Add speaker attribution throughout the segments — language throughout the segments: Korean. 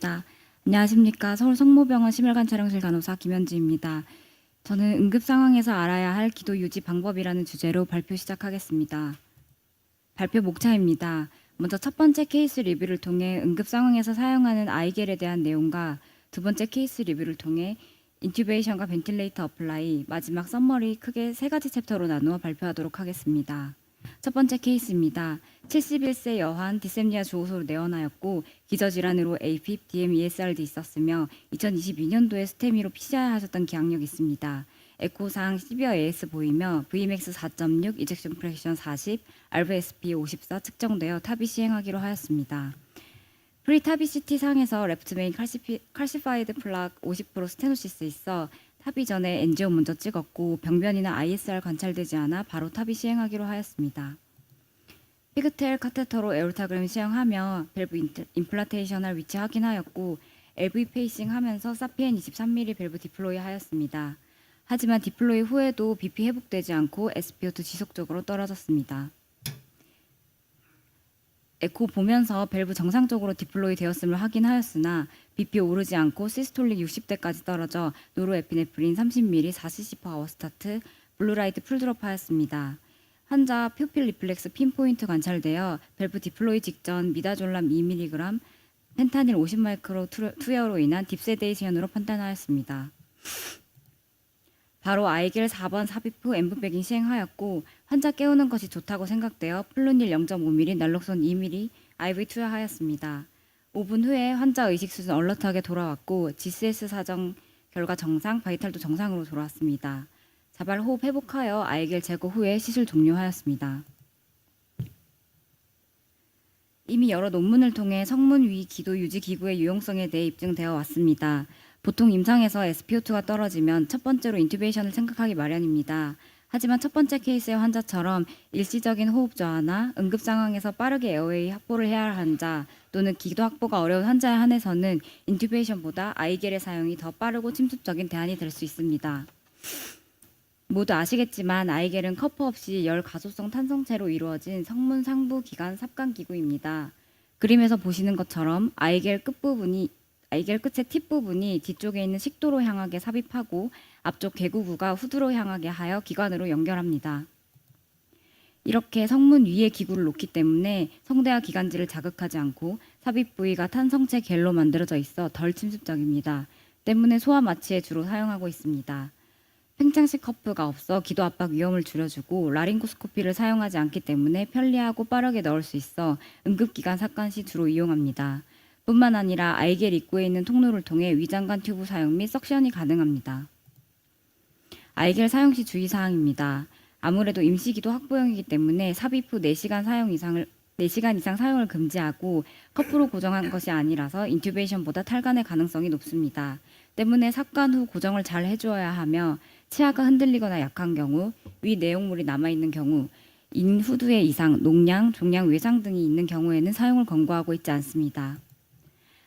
Speaker 1: 자, 안녕하십니까. 서울 성모병원 심혈관 촬영실 간호사 김현지입니다. 저는 응급 상황에서 알아야 할 기도 유지 방법이라는 주제로 발표 시작하겠습니다. 발표 목차입니다. 먼저 첫 번째 케이스 리뷰를 통해 응급 상황에서 사용하는 아이겔에 대한 내용과 두 번째 케이스 리뷰를 통해 인튜베이션과 벤틸레이터 어플라이, 마지막 썸머리 크게 세 가지 챕터로 나누어 발표하도록 하겠습니다. 첫 번째 케이스입니다. 71세 여환 디셉니아 주호소로 내원하였고 기저질환으로 AFib, DM, ESRD 있었으며 2022년도에 스테미로 PCR 하셨던 기억력이 있습니다. 에코상 시비어 AS 보이며 Vmax 4.6, 이젝션 프랙션 40, RVSP 54 측정되어 탑이 시행하기로 하였습니다. 프리 탑이 CT 상에서 레프트 메인 칼시파이드 플락 50% 스테노시스 있어 탑이 전에 엔지오 먼저 찍었고 병변이나 ISR 관찰되지 않아 바로 탑이 시행하기로 하였습니다. 피그테일 카테터로 에올타그램 시행하며 밸브 임플란테이션할 위치 확인하였고 LV 페이싱 하면서 사피엔 23mm 밸브 디플로이 하였습니다. 하지만 디플로이 후에도 BP 회복되지 않고 SpO2 지속적으로 떨어졌습니다. 에코 보면서 밸브 정상적으로 디플로이 되었음을 확인하였으나 BP 오르지 않고 시스톨릭 60대까지 떨어져 노르에피네프린 30ml 4cc/hr 스타트, 블루라이트 풀드롭 하였습니다. 환자 퓨필 리플렉스 핀포인트 관찰되어 밸브 디플로이 직전 미다졸람 2mg, 펜타닐 50마이크로 투여로 인한 딥세데이션으로 판단하였습니다. 바로 아이겔 4번 삽입 후 엠브백인 시행하였고 환자 깨우는 것이 좋다고 생각되어 플루닐 0.5mm, 날록손 2mm IV 투여하였습니다. 5분 후에 환자 의식 수준 얼러트하게 돌아왔고 GCS 사정 결과 정상, 바이탈도 정상으로 돌아왔습니다. 자발 호흡 회복하여 아이겔 제거 후에 시술 종료하였습니다. 이미 여러 논문을 통해 성문 위 기도 유지 기구의 유용성에 대해 입증되어 왔습니다. 보통 임상에서 SpO2가 떨어지면 첫 번째로 인튜베이션을 생각하기 마련입니다. 하지만 첫 번째 케이스의 환자처럼 일시적인 호흡 저하나 응급 상황에서 빠르게 에어웨이 확보를 해야 할 환자 또는 기도 확보가 어려운 환자에 한해서는 인튜베이션보다 아이겔의 사용이 더 빠르고 침투적인 대안이 될 수 있습니다. 모두 아시겠지만 아이겔은 커프 없이 열 가소성 탄성체로 이루어진 성문 상부 기관 삽관 기구입니다. 그림에서 보시는 것처럼 아이겔 끝의 팁 부분이 뒤쪽에 있는 식도로 향하게 삽입하고 앞쪽 개구구가 후두로 향하게 하여 기관으로 연결합니다. 이렇게 성문 위에 기구를 놓기 때문에 성대와 기관지를 자극하지 않고 삽입 부위가 탄성체 겔로 만들어져 있어 덜 침습적입니다. 때문에 소아 마취에 주로 사용하고 있습니다. 팽창식 커프가 없어 기도 압박 위험을 줄여주고 라링고스코피를 사용하지 않기 때문에 편리하고 빠르게 넣을 수 있어 응급기관 삽관 시 주로 이용합니다. 뿐만 아니라 아이겔 입구에 있는 통로를 통해 위장관 튜브 사용 및 석션이 가능합니다. 아이겔 사용 시 주의사항입니다. 아무래도 임시기도 확보형이기 때문에 삽입 후 4시간 이상 사용을 금지하고 커프로 고정한 것이 아니라서 인튜베이션보다 탈관의 가능성이 높습니다. 때문에 삽관 후 고정을 잘 해주어야 하며 치아가 흔들리거나 약한 경우, 위 내용물이 남아있는 경우, 인후두의 이상, 농양, 종양 외상 등이 있는 경우에는 사용을 권고하고 있지 않습니다.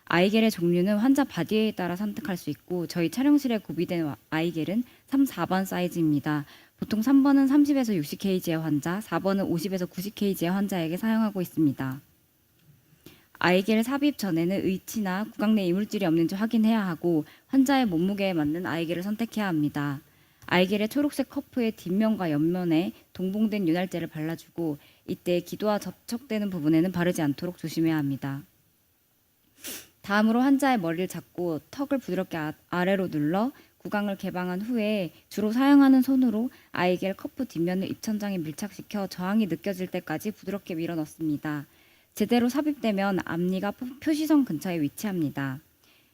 Speaker 1: 아이겔의 종류는 환자 바디에 따라 선택할 수 있고 저희 촬영실에 구비된 아이겔은 3, 4번 사이즈입니다. 보통 3번은 30에서 60kg의 환자, 4번은 50에서 90kg의 환자에게 사용하고 있습니다. 아이겔 삽입 전에는 의치나 구강 내 이물질이 없는지 확인해야 하고 환자의 몸무게에 맞는 아이겔을 선택해야 합니다. 아이겔의 초록색 커프의 뒷면과 옆면에 동봉된 윤활제를 발라주고 이때 기도와 접촉되는 부분에는 바르지 않도록 조심해야 합니다. 다음으로 환자의 머리를 잡고 턱을 부드럽게 아래로 눌러 구강을 개방한 후에 주로 사용하는 손으로 아이겔 커프 뒷면을 입천장에 밀착시켜 저항이 느껴질 때까지 부드럽게 밀어 넣습니다. 제대로 삽입되면 앞니가 표시선 근처에 위치합니다.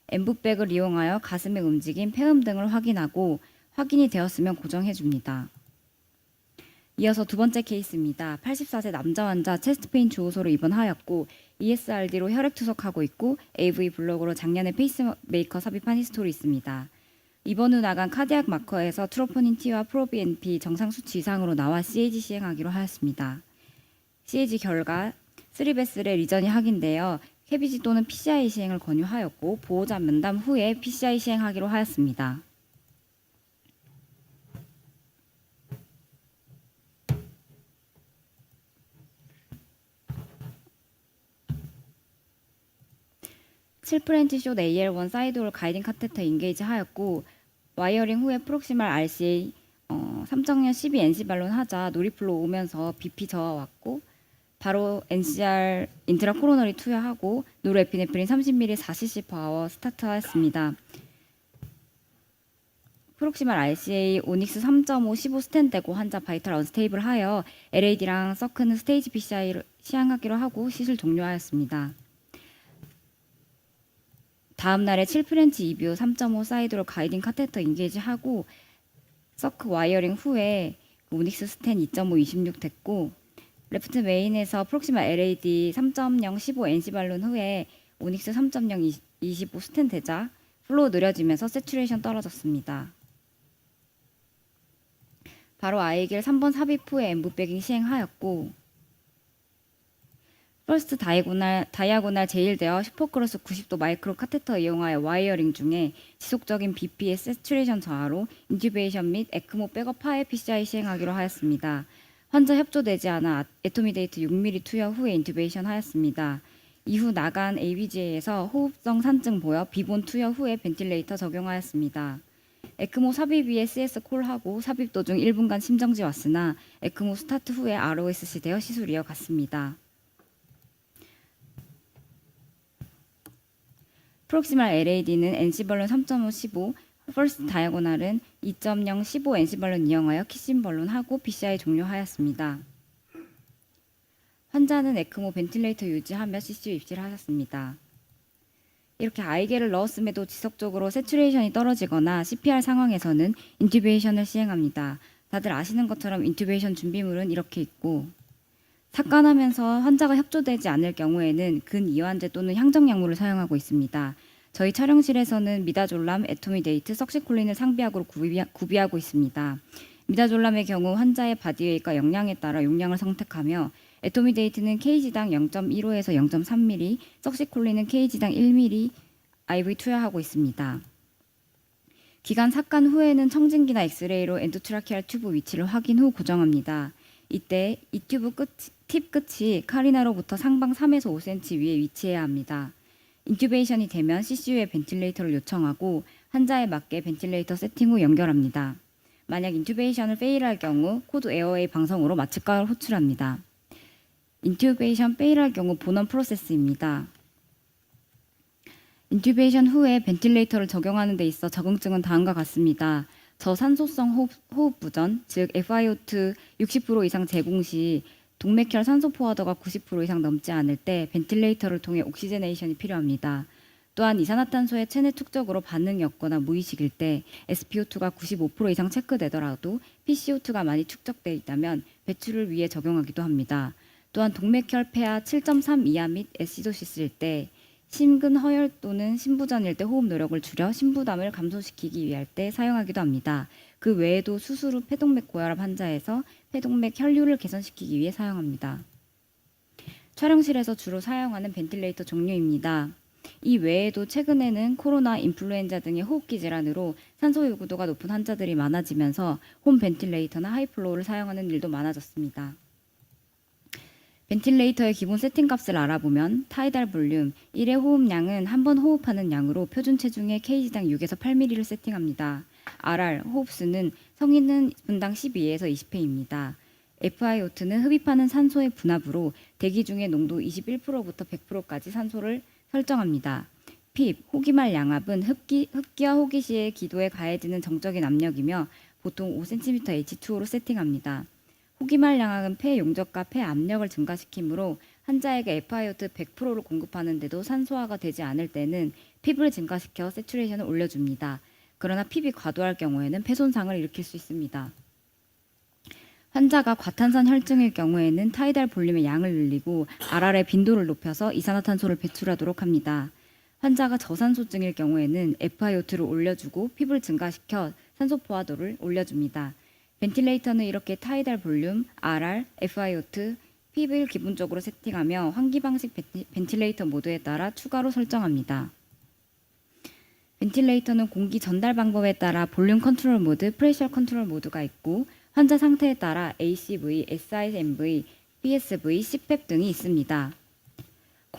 Speaker 1: 엠브백을 이용하여 가슴의 움직임, 폐음 등을 확인하고 확인이 되었으면 고정해줍니다. 이어서 두 번째 케이스입니다. 84세 남자 환자 체스트페인 주호소로 입원하였고 ESRD로 혈액 투석하고 있고 AV 블록으로 작년에 페이스메이커 삽입한 히스토리 있습니다. 입원 후 나간 카디악 마커에서 트로포닌 T와 프로비NP 정상 수치 이상으로 나와 CAG 시행하기로 하였습니다. CAG 결과 3베슬의 리전이 확인되어 캐비지 또는 PCI 시행을 권유하였고 보호자 면담 후에 PCI 시행하기로 하였습니다. 7프렌치 숏 AL1 사이드홀 가이딩 카테터 인게이지 하였고 와이어링 후에 프록시말 RCA 3.0 12 NC 발론 하자 놀이플로 오면서 BP 저어왔고 바로 NCR 인트라 코로너리 투여하고 노르에피네프린 30ml 4cc 퍼아워 스타트했습니다. 프록시말 RCA 오닉스 3.5 15 스탠드고 환자 바이탈 언스테이블 하여 LAD랑 서크는 스테이지 PCI를 시행하기로 하고 시술 종료하였습니다. 다음 날에 7프렌치 이뷰 3.5 사이드로 가이딩 카테터 인게이지 하고 서크 와이어링 후에 오닉스 스탠 2.5 26 됐고 레프트 메인에서 프록시마 LAD 3.0 15 NC 발론 후에 오닉스 3.0 25 스탠 되자 플로우 느려지면서 세츄레이션 떨어졌습니다. 바로 아이길 3번 삽입 후에 엠브백잉 시행하였고 퍼스트 다이아고날 제일되어 슈퍼크로스 90도 마이크로 카테터 이용하여 와이어링 중에 지속적인 BP의 세츄레이션 저하로 인튜베이션 및 에크모 백업 하에 PCI 시행하기로 하였습니다. 환자 협조되지 않아 에토미데이트 6mm 투여 후에 인튜베이션 하였습니다. 이후 나간 ABGA에서 호흡성 산증 보여 비본 투여 후에 벤틸레이터 적용하였습니다. 에크모 삽입 위에 CS 콜하고 삽입 도중 1분간 심정지 왔으나 에크모 스타트 후에 ROSC 되어 시술 이어갔습니다. 프록시말 LAD는 NC발론 3.5 15, 퍼스트 다이아고날은 2.0 15 NC발론 이용하여 키신 발론하고 PCI 종료하였습니다. 환자는 에크모 벤틸레이터 유지하며 CCU 입실하셨습니다. 이렇게 아이게를 넣었음에도 지속적으로 세츄레이션이 떨어지거나 CPR 상황에서는 인튜베이션을 시행합니다. 다들 아시는 것처럼 인튜베이션 준비물은 이렇게 있고 삭간하면서 환자가 협조되지 않을 경우에는 근이완제 또는 향정약물을 사용하고 있습니다. 저희 촬영실에서는 미다졸람, 에토미데이트, 석시콜린을 상비약으로 구비하고 있습니다. 미다졸람의 경우 환자의 바디웨이트와 역량에 따라 용량을 선택하며 에토미데이트는 kg당 0.15에서 0.3ml, 석시콜린은 kg당 1ml IV 투여하고 있습니다. 기관 삭간 후에는 청진기나 엑스레이로 엔도트라키알 튜브 위치를 확인 후 고정합니다. 이때 이 튜브 팁 끝이 카리나로부터 상방 3에서 5cm 위에 위치해야 합니다. 인튜베이션이 되면 CCU에 벤틸레이터를 요청하고 환자에 맞게 벤틸레이터 세팅 후 연결합니다. 만약 인튜베이션을 페일할 경우 코드 에어웨이 방성으로 마취가를 호출합니다. 인튜베이션 페일할 경우 본원 프로세스입니다. 인튜베이션 후에 벤틸레이터를 적용하는 데 있어 적응증은 다음과 같습니다. 저산소성 호흡 부전, 즉 FiO2 60% 이상 제공 시 동맥혈 산소 포화도가 90% 이상 넘지 않을 때 벤틸레이터를 통해 옥시제네이션이 필요합니다. 또한 이산화탄소의 체내 축적으로 반응이 없거나 무의식일 때 SpO2가 95% 이상 체크되더라도 PCO2가 많이 축적되어 있다면 배출을 위해 적용하기도 합니다. 또한 동맥혈 폐하 7.3 이하 및 애시도시스일 때 심근 허혈 또는 심부전일 때 호흡 노력을 줄여 심부담을 감소시키기 위할 때 사용하기도 합니다. 그 외에도 수술 후 폐동맥 고혈압 환자에서 폐동맥 혈류를 개선시키기 위해 사용합니다. 촬영실에서 주로 사용하는 벤틸레이터 종류입니다. 이 외에도 최근에는 코로나, 인플루엔자 등의 호흡기 질환으로 산소 요구도가 높은 환자들이 많아지면서 홈 벤틸레이터나 하이플로우를 사용하는 일도 많아졌습니다. 벤틸레이터의 기본 세팅 값을 알아보면 타이달 볼륨 1회 호흡량은 한 번 호흡하는 양으로 표준 체중의 kg당 6에서 8ml를 세팅합니다. RR 호흡수는 성인은 분당 12에서 20회입니다. FiO2는 흡입하는 산소의 분압으로 대기 중의 농도 21%부터 100%까지 산소를 설정합니다. 핍, 호기말 양압은 흡기와 호기 시의 기도에 가해지는 정적인 압력이며 보통 5cm H2O로 세팅합니다. 호기말 양압은 폐 용적과 폐 압력을 증가시키므로 환자에게 FiO2 100%를 공급하는데도 산소화가 되지 않을 때는 핍을 증가시켜 세츄레이션을 올려줍니다. 그러나 핍이 과도할 경우에는 폐 손상을 일으킬 수 있습니다. 환자가 과탄산 혈증일 경우에는 타이달 볼륨의 양을 늘리고 RR의 빈도를 높여서 이산화탄소를 배출하도록 합니다. 환자가 저산소증일 경우에는 FiO2를 올려주고 핍을 증가시켜 산소 포화도를 올려줍니다. 벤틸레이터는 이렇게 타이달 볼륨, RR, FiO2, 핍을 기본적으로 세팅하며 환기 방식 벤틸레이터 모드에 따라 추가로 설정합니다. 벤틸레이터는 공기 전달 방법에 따라 볼륨 컨트롤 모드, 프레셔 컨트롤 모드가 있고 환자 상태에 따라 ACV, SIMV, PSV, CPAP 등이 있습니다.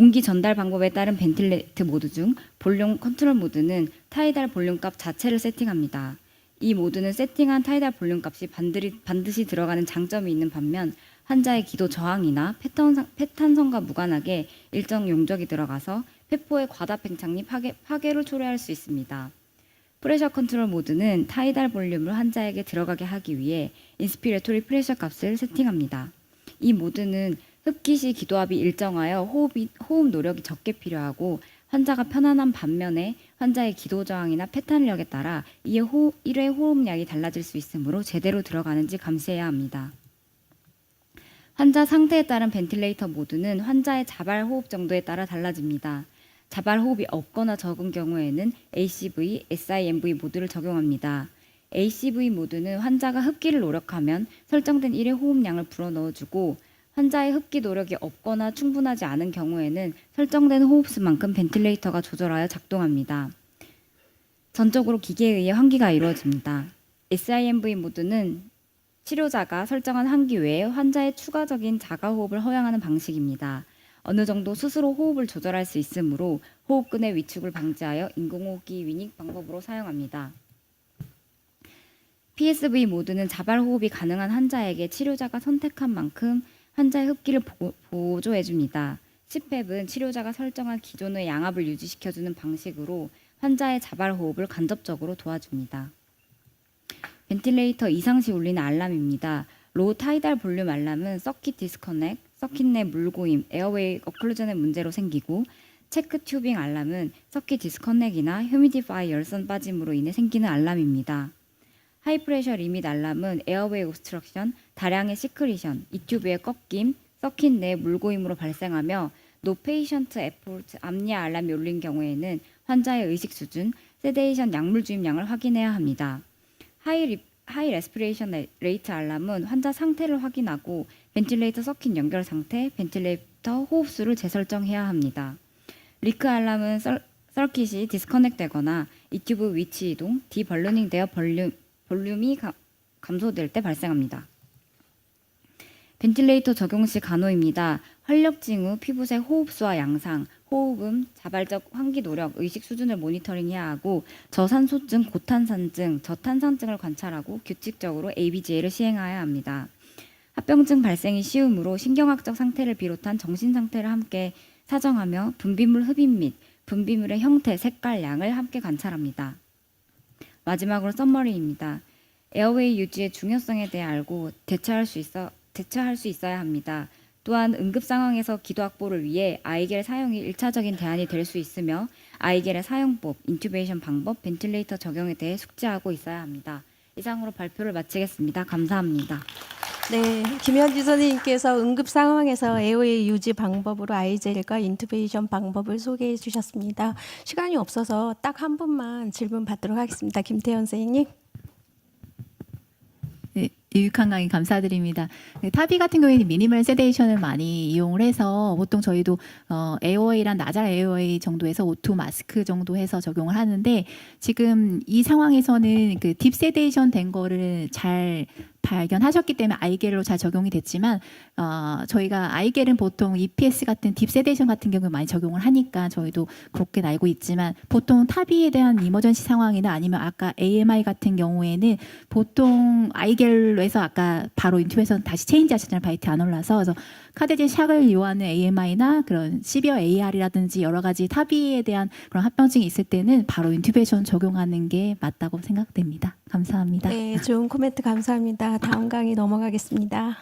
Speaker 1: 공기 전달 방법에 따른 벤틸레이트 모드 중 볼륨 컨트롤 모드는 타이달 볼륨 값 자체를 세팅합니다. 이 모드는 세팅한 타이달 볼륨 값이 반드시 들어가는 장점이 있는 반면 환자의 기도 저항이나 패탄성과 무관하게 일정 용적이 들어가서 폐포의 과다 팽창이 파괴를 초래할 수 있습니다. 프레셔 컨트롤 모드는 타이달 볼륨을 환자에게 들어가게 하기 위해 인스피레토리 프레셔 값을 세팅합니다. 이 모드는 흡기 시 기도압이 일정하여 호흡 노력이 적게 필요하고 환자가 편안한 반면에 환자의 기도 저항이나 패탄력에 따라 1회 호흡량이 달라질 수 있으므로 제대로 들어가는지 감시해야 합니다. 환자 상태에 따른 벤틸레이터 모드는 환자의 자발 호흡 정도에 따라 달라집니다. 자발 호흡이 없거나 적은 경우에는 ACV, SIMV 모드를 적용합니다. ACV 모드는 환자가 흡기를 노력하면 설정된 1회 호흡량을 불어넣어주고 환자의 흡기 노력이 없거나 충분하지 않은 경우에는 설정된 호흡수만큼 벤틸레이터가 조절하여 작동합니다. 전적으로 기계에 의해 환기가 이루어집니다. SIMV 모드는 치료자가 설정한 환기 외에 환자의 추가적인 자가호흡을 허용하는 방식입니다. 어느 정도 스스로 호흡을 조절할 수 있으므로 호흡근의 위축을 방지하여 인공호흡기 위닉 방법으로 사용합니다. PSV 모드는 자발호흡이 가능한 환자에게 치료자가 선택한 만큼 환자의 흡기를 보조해줍니다. CPAP은 치료자가 설정한 기존의 양압을 유지시켜주는 방식으로 환자의 자발호흡을 간접적으로 도와줍니다. 벤틸레이터 이상 시 울리는 알람입니다. 로우 타이달 볼륨 알람은 서킷 디스커넥, 서킷 내 물고임, 에어웨이 어클루전의 문제로 생기고 체크 튜빙 알람은 서킷 디스커넥이나 휴미디파이 열선 빠짐으로 인해 생기는 알람입니다. 하이프레셔 리밋 알람은 에어웨이 옵스트럭션, 다량의 시크리션, 이 튜브의 꺾임, 서킷 내 물고임으로 발생하며 노 페이션트 에포트 암니아 알람이 울린 경우에는 환자의 의식 수준, 세데이션 약물 주입량을 확인해야 합니다. 하이 레스피레이션 레이트 알람은 환자 상태를 확인하고 벤틸레이터 서킷 연결 상태, 벤틸레이터 호흡수를 재설정해야 합니다. 리크 알람은 서킷이 디스커넥되거나 이 튜브 위치 이동, 디벌루닝 되어 볼륨이 감소될 때 발생합니다. 벤틸레이터 적용 시 간호입니다. 활력 징후, 피부색 호흡수와 양상, 호흡음, 자발적 환기 노력, 의식 수준을 모니터링해야 하고 저산소증, 고탄산증, 저탄산증을 관찰하고 규칙적으로 ABGA를 시행해야 합니다. 합병증 발생이 쉬우므로 신경학적 상태를 비롯한 정신 상태를 함께 사정하며 분비물 흡입 및 분비물의 형태, 색깔, 양을 함께 관찰합니다. 마지막으로 썸머리입니다. 에어웨이 유지의 중요성에 대해 알고 대처할 수 있어야 합니다. 또한 응급 상황에서 기도 확보를 위해 아이겔 사용이 1차적인 대안이 될 수 있으며 아이겔의 사용법, 인튜베이션 방법, 벤틸레이터 적용에 대해 숙지하고 있어야 합니다. 이상으로 발표를 마치겠습니다. 감사합니다.
Speaker 2: 네, 김현지 선생님께서 응급 상황에서 에어웨이 유지 방법으로 아이젤과 인투베이션 방법을 소개해 주셨습니다. 시간이 없어서 딱 한 분만 질문 받도록 하겠습니다. 김태현 선생님.
Speaker 3: 네, 유익한 강의 감사드립니다. 네, 타비 같은 경우에는 미니멀 세데이션을 많이 이용을 해서 보통 저희도 에어웨이랑 나잘 에어웨이 정도에서 O2 마스크 정도 해서 적용을 하는데 지금 이 상황에서는 그 딥 세데이션 된 거를 잘 발견하셨기 때문에 아이겔로 잘 적용이 됐지만 저희가 아이겔은 보통 EPS 같은 딥 세데이션 같은 경우에 많이 적용을 하니까 저희도 그렇게 알고 있지만 보통 타비에 대한 이머전시 상황이나 아니면 아까 AMI 같은 경우에는 보통 아이겔로 해서 아까 바로 인투베이션 다시 체인지 하셨잖아요. 바이트 안 올라서. 그래서 카데제 샥을 요하는 AMI나 그런 시비어 AR이라든지 여러 가지 타비에 대한 그런 합병증이 있을 때는 바로 인투베이션 적용하는 게 맞다고 생각됩니다. 감사합니다.
Speaker 2: 네, 좋은 코멘트 감사합니다. 다음 강의 넘어가겠습니다.